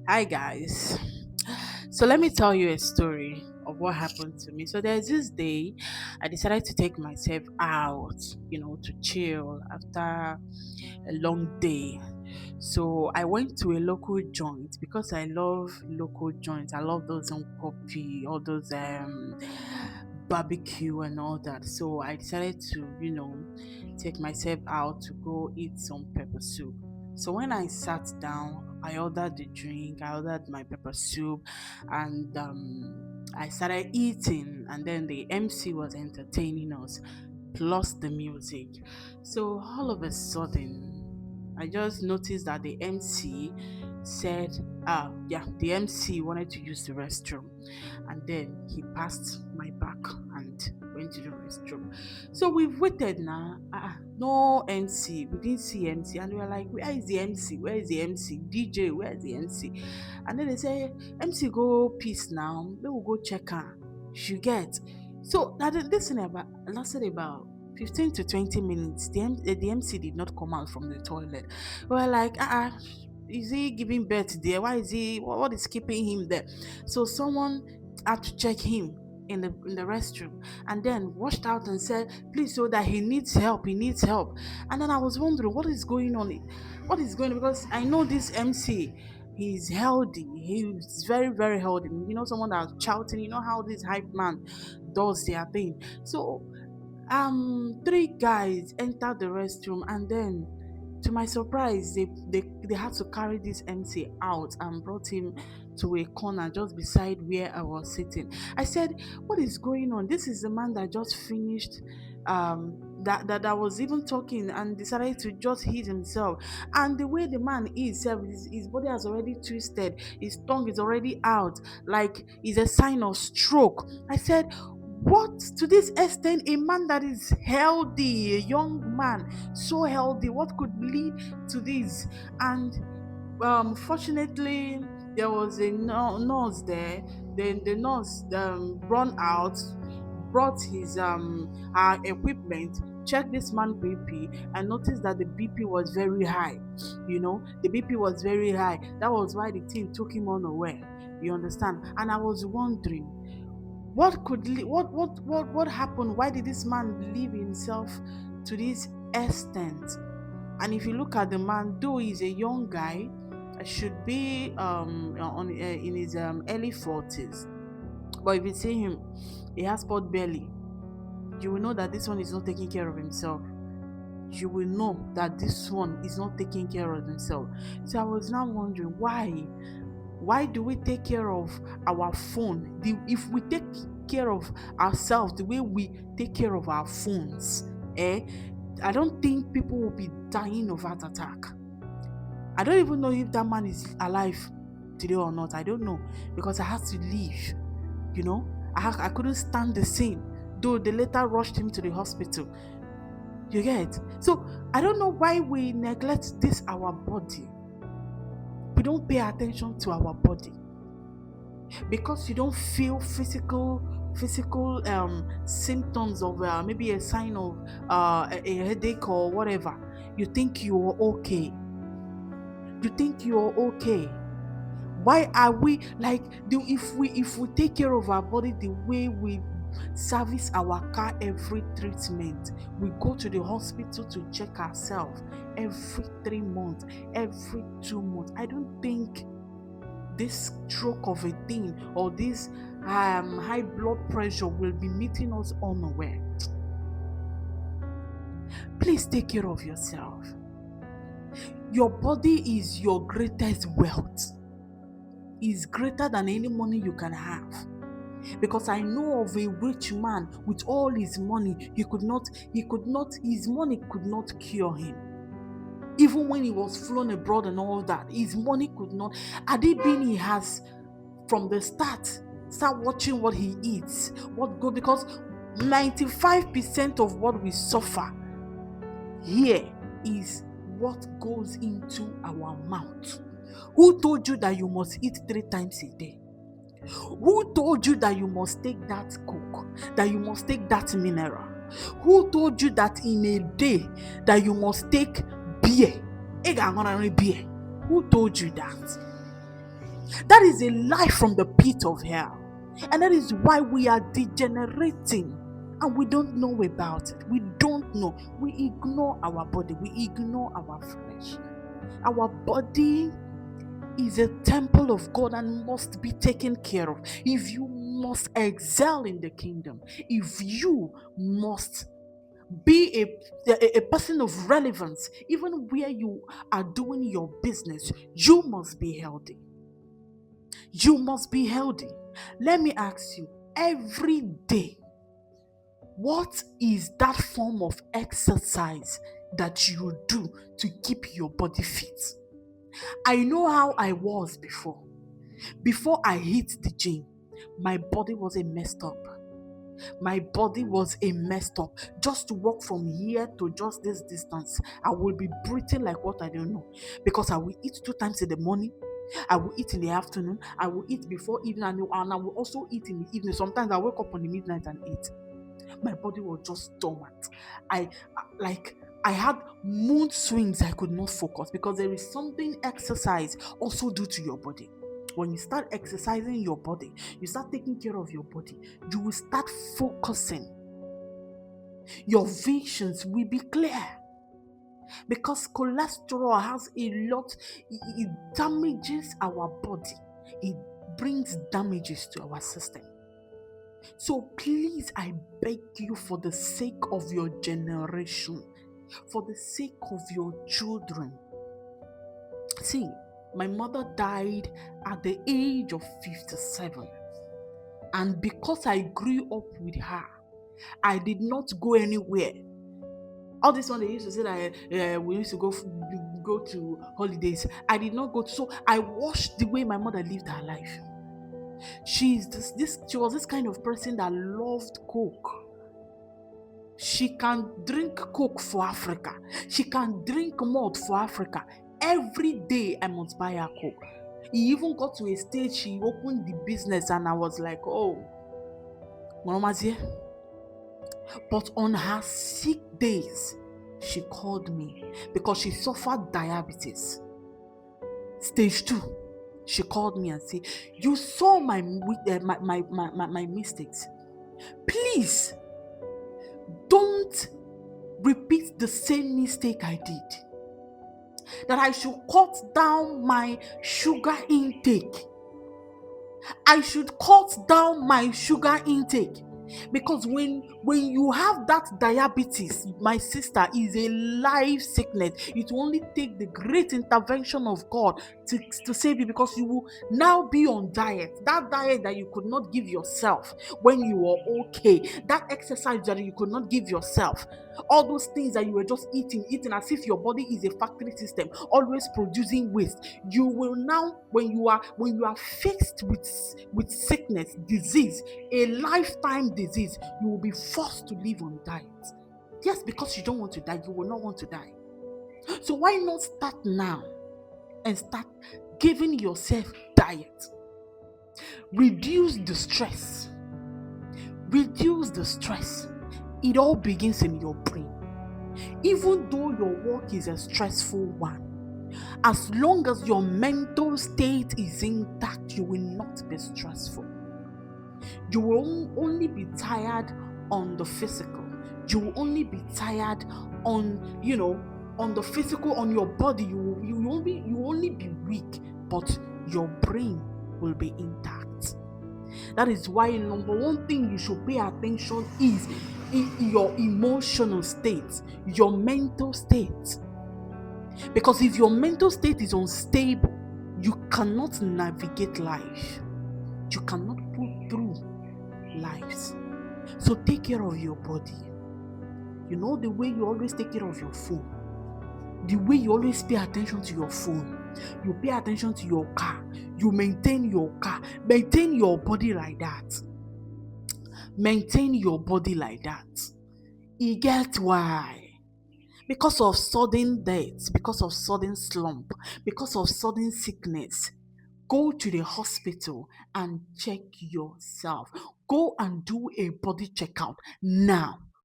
Hi guys. So let me tell you a story of what happened to me. So there's this day I decided to take myself out, to chill after a long day. So I went to a local joint because I love local joints. I love those poppy, all those barbecue and all that. So I decided to, take myself out to go eat some pepper soup. So when I sat down, I ordered the drink, I ordered my pepper soup, and I started eating. And then the MC was entertaining us, plus the music. So all of a sudden, I just noticed that the MC said, the MC wanted to use the restroom, and then he passed my back and went to the restroom. So we've waited now. No MC. We didn't see MC, and we were like, "Where is the MC? Where is the MC? DJ, where is the MC?" And then they say, "MC go peace now. We will go check her. You get." So now this thing about lasted about 15 to 20 minutes. The MC did not come out from the toilet. We were like, is he giving birth there? Why is he? What is keeping him there? So someone had to check him in the restroom, and then rushed out and said, "Please, so that he needs help. He needs help." And then I was wondering what is going on. What is going on? Because I know this MC. He's healthy. He's very, very healthy. Someone that's shouting. You know how this hype man does their thing. So three guys entered the restroom, and then to my surprise they had to carry this MC out and brought him to a corner just beside where I was sitting. I said, "What is going on? This is the man that just finished that was even talking and decided to just hit himself. And the way the man is, his body has already twisted, his tongue is already out, like it's a sign of stroke." I said, "What, to this extent, a man that is healthy, a young man, so healthy, what could lead to this?" And fortunately, there was a nurse there. Then the nurse run out, brought his her equipment, checked this man BP, and noticed that the BP was very high. The BP was very high. That was why the team took him unaware. You understand? And I was wondering, what happened? Why did this man leave himself to this extent? And if you look at the man, though he's a young guy, should be in his early 40s, but if you see him, he has pot belly. You will know that this one is not taking care of himself. You will know that this one is not taking care of himself. So I was now wondering, why do we take care of our phone? If we take care of ourselves the way we take care of our phones, I don't think people will be dying of heart attack. I don't even know if that man is alive today or not. I don't know, because I had to leave. I couldn't stand the scene, though they later rushed him to the hospital. You get? So I don't know why we neglect this our body. We don't pay attention to our body because you don't feel physical symptoms of maybe a sign of a headache or whatever. You think you're okay. Why are we like, if we take care of our body the way we service our car every treatment, we go to the hospital to check ourselves every 3 months, every 2 months, I don't think this stroke of a thing or this high blood pressure will be meeting us unaware. Please take care of yourself. Your body is your greatest wealth. Is greater than any money you can have. Because I know of a rich man with all his money, his money could not cure him. Even when he was flown abroad and all that, his money could not. Had it been he has from the start watching what he eats, what go, because 95% of what we suffer here is what goes into our mouth. Who told you that you must eat 3 times a day? Who told you that you must take that coke, that you must take that mineral? Who told you that in a day that you must take beer? Beer. Who told you that? That is a lie from the pit of hell. And that is why we are degenerating and we don't know about it. We don't know. We ignore our body, we ignore our flesh. Our body is a temple of God and must be taken care of. If you must excel in the kingdom, if you must be a person of relevance, even where you are doing your business, you must be healthy. You must be healthy. Let me ask you, every day, what is that form of exercise that you do to keep your body fit? I know how I was before. Before I hit the gym, my body was a messed up. My body was a messed up. Just to walk from here to just this distance, I will be breathing like what I don't know. Because I will eat 2 times in the morning, I will eat in the afternoon, I will eat before evening, and I will also eat in the evening. Sometimes I wake up on the midnight and eat. My body was just dormant. I like I had mood swings. I could not focus because there is something exercise also do to your body. When you start exercising your body, you start taking care of your body, you will start focusing. Your visions will be clear because cholesterol has a lot, it damages our body, it brings damages to our system. So please, I beg you, for the sake of your generation, for the sake of your children. See, my mother died at the age of 57. And because I grew up with her, I did not go anywhere. All this one they used to say that we used to go to holidays. I did not go to, so I watched the way my mother lived her life. She was this kind of person that loved Coke. She can drink Coke for Africa. She can drink malt for Africa. Every day I must buy her Coke. He even got to a stage she opened the business and I was like, oh, Mama's here. But on her sick days, she called me because she suffered diabetes. Stage 2. She called me and said, you saw my mistakes. Please don't repeat the same mistake I did. That I should cut down my sugar intake. I should cut down my sugar intake. Because when you have that diabetes, my sister, is a life sickness. It will only take the great intervention of God to save you, because you will now be on diet. That diet that you could not give yourself when you were okay. That exercise that you could not give yourself. All those things that you were just eating as if your body is a factory system, always producing waste. You will now, when you are faced with sickness, disease, a lifetime disease, you will be forced to live on diet. Yes, because you don't want to die, you will not want to die. So why not start now and start giving yourself diet? Reduce the stress. Reduce the stress. It all begins in your brain. Even though your work is a stressful one, as long as your mental state is intact, you will not be stressful. You will only be tired on the physical. You will only be tired on the physical, on your body. You will only be weak, but your brain will be intact. That is why number one thing you should pay attention is your emotional state, your mental state. Because if your mental state is unstable, you cannot navigate life. You cannot pull through lives. So take care of your body. You know, the way you always take care of your phone, the way you always pay attention to your phone, you pay attention to your car, you maintain your car, maintain your body like that. Maintain your body like that. You get why? Because of sudden death, because of sudden slump, because of sudden sickness, go to the hospital and check yourself. Go and do a body checkout now.